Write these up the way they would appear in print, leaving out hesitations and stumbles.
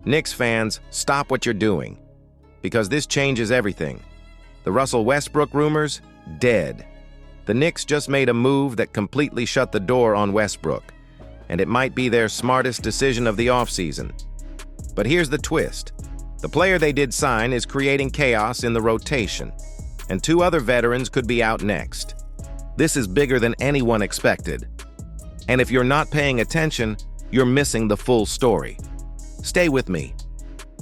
Knicks fans, stop what you're doing, because this changes everything. The Russell Westbrook rumors? Dead. The Knicks just made a move that completely shut the door on Westbrook, and it might be their smartest decision of the offseason. But here's the twist. The player they did sign is creating chaos in the rotation, and two other veterans could be out next. This is bigger than anyone expected. And if you're not paying attention, you're missing the full story. Stay with me,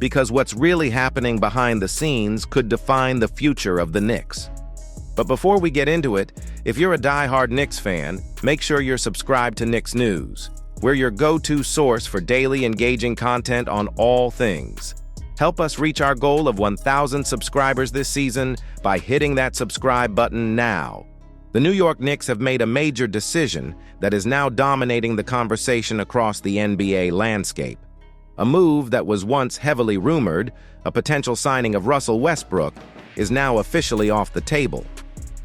because what's really happening behind the scenes could define the future of the Knicks. But before we get into it, if you're a die-hard Knicks fan, make sure you're subscribed to Knicks News. We're your go-to source for daily engaging content on all things. Help us reach our goal of 1,000 subscribers this season by hitting that subscribe button now. The New York Knicks have made a major decision that is now dominating the conversation across the NBA landscape. A move that was once heavily rumored, a potential signing of Russell Westbrook, is now officially off the table.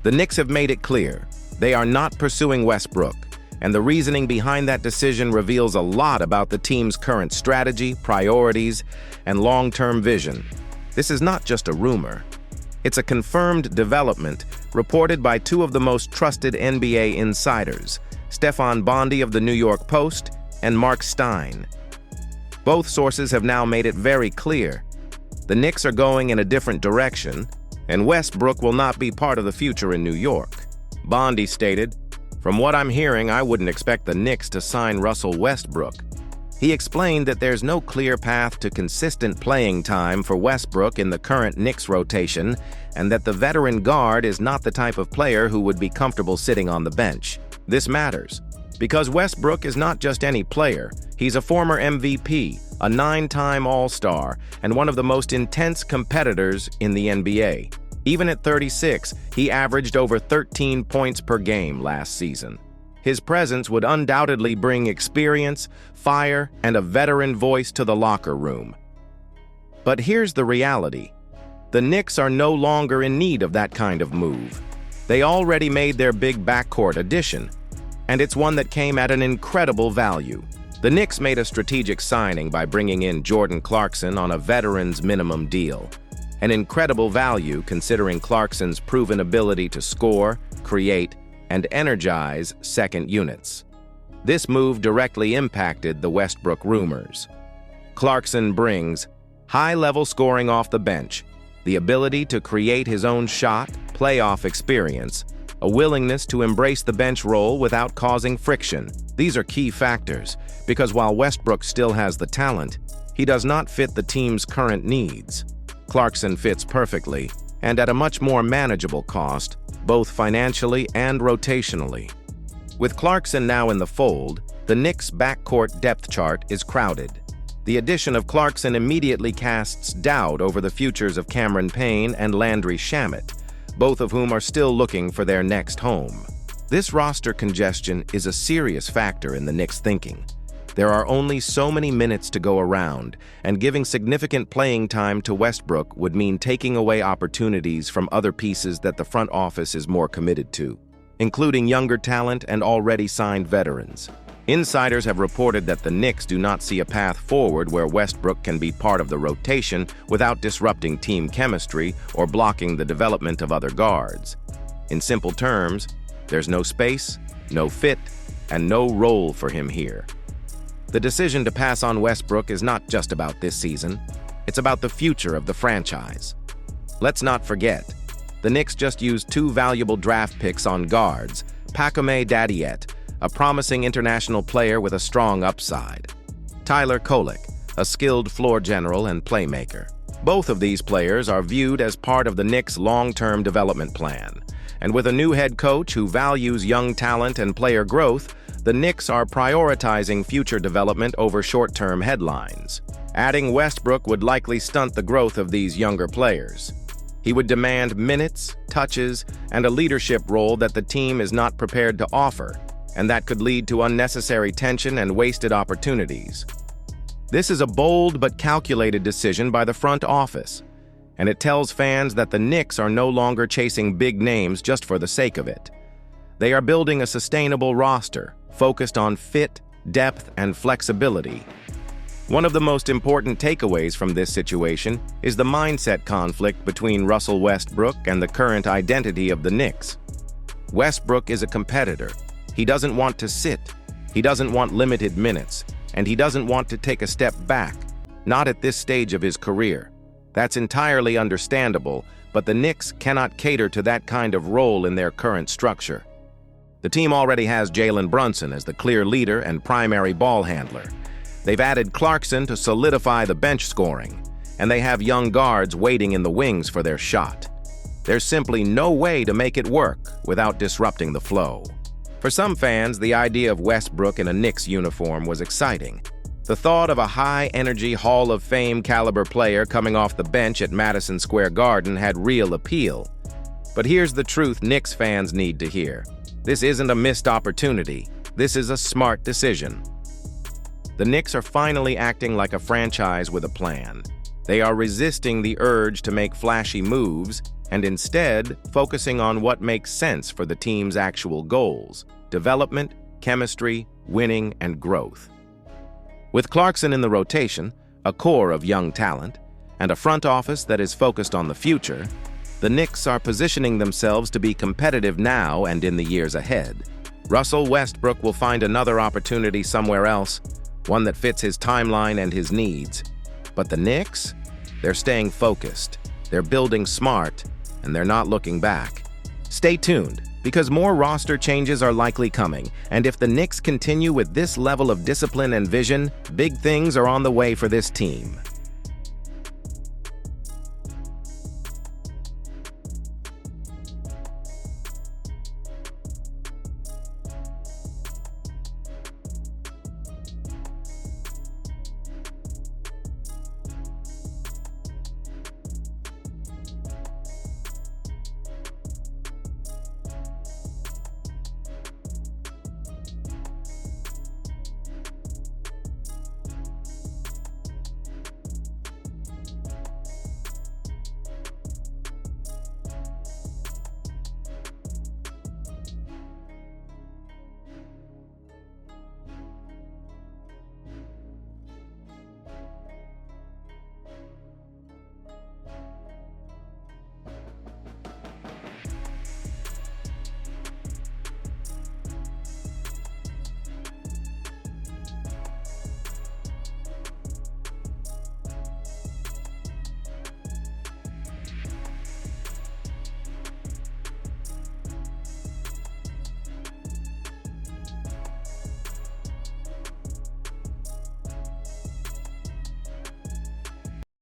The Knicks have made it clear they are not pursuing Westbrook, and the reasoning behind that decision reveals a lot about the team's current strategy, priorities, and long-term vision. This is not just a rumor. It's a confirmed development reported by two of the most trusted NBA insiders, Stefan Bondi of the New York Post and Mark Stein. Both sources have now made it very clear. The Knicks are going in a different direction, and Westbrook will not be part of the future in New York. Bondi stated, "From what I'm hearing, I wouldn't expect the Knicks to sign Russell Westbrook." He explained that there's no clear path to consistent playing time for Westbrook in the current Knicks rotation, and that the veteran guard is not the type of player who would be comfortable sitting on the bench. This matters, because Westbrook is not just any player. He's a former MVP, a 9-time All-Star, and one of the most intense competitors in the NBA. Even at 36, he averaged over 13 points per game last season. His presence would undoubtedly bring experience, fire, and a veteran voice to the locker room. But here's the reality. The Knicks are no longer in need of that kind of move. They already made their big backcourt addition, and it's one that came at an incredible value. The Knicks made a strategic signing by bringing in Jordan Clarkson on a veteran's minimum deal. An incredible value considering Clarkson's proven ability to score, create, and energize second units. This move directly impacted the Westbrook rumors. Clarkson brings high-level scoring off the bench, the ability to create his own shot, playoff experience, a willingness to embrace the bench role without causing friction. These are key factors, because while Westbrook still has the talent, he does not fit the team's current needs. Clarkson fits perfectly, and at a much more manageable cost, both financially and rotationally. With Clarkson now in the fold, the Knicks' backcourt depth chart is crowded. The addition of Clarkson immediately casts doubt over the futures of Cameron Payne and Landry Shamet, both of whom are still looking for their next home. This roster congestion is a serious factor in the Knicks' thinking. There are only so many minutes to go around, and giving significant playing time to Westbrook would mean taking away opportunities from other pieces that the front office is more committed to, including younger talent and already signed veterans. Insiders have reported that the Knicks do not see a path forward where Westbrook can be part of the rotation without disrupting team chemistry or blocking the development of other guards. In simple terms, there's no space, no fit, and no role for him here. The decision to pass on Westbrook is not just about this season. It's about the future of the franchise. Let's not forget, the Knicks just used 2 valuable draft picks on guards, Pacome Dadiet, a promising international player with a strong upside, Tyler Kolek, a skilled floor general and playmaker. Both of these players are viewed as part of the Knicks' long-term development plan. And with a new head coach who values young talent and player growth, the Knicks are prioritizing future development over short-term headlines. Adding Westbrook would likely stunt the growth of these younger players. He would demand minutes, touches, and a leadership role that the team is not prepared to offer, and that could lead to unnecessary tension and wasted opportunities. This is a bold but calculated decision by the front office, and it tells fans that the Knicks are no longer chasing big names just for the sake of it. They are building a sustainable roster, focused on fit, depth, and flexibility. One of the most important takeaways from this situation is the mindset conflict between Russell Westbrook and the current identity of the Knicks. Westbrook is a competitor. He doesn't want to sit. He doesn't want limited minutes. And he doesn't want to take a step back. Not at this stage of his career. That's entirely understandable, but the Knicks cannot cater to that kind of role in their current structure. The team already has Jalen Brunson as the clear leader and primary ball handler. They've added Clarkson to solidify the bench scoring, and they have young guards waiting in the wings for their shot. There's simply no way to make it work without disrupting the flow. For some fans, the idea of Westbrook in a Knicks uniform was exciting. The thought of a high-energy Hall of Fame caliber player coming off the bench at Madison Square Garden had real appeal. But here's the truth Knicks fans need to hear. This isn't a missed opportunity. This is a smart decision. The Knicks are finally acting like a franchise with a plan. They are resisting the urge to make flashy moves and instead focusing on what makes sense for the team's actual goals: development, chemistry, winning, and growth. With Clarkson in the rotation, a core of young talent, and a front office that is focused on the future, the Knicks are positioning themselves to be competitive now and in the years ahead. Russell Westbrook will find another opportunity somewhere else, one that fits his timeline and his needs. But the Knicks? They're staying focused, they're building smart, and they're not looking back. Stay tuned, because more roster changes are likely coming, and if the Knicks continue with this level of discipline and vision, big things are on the way for this team.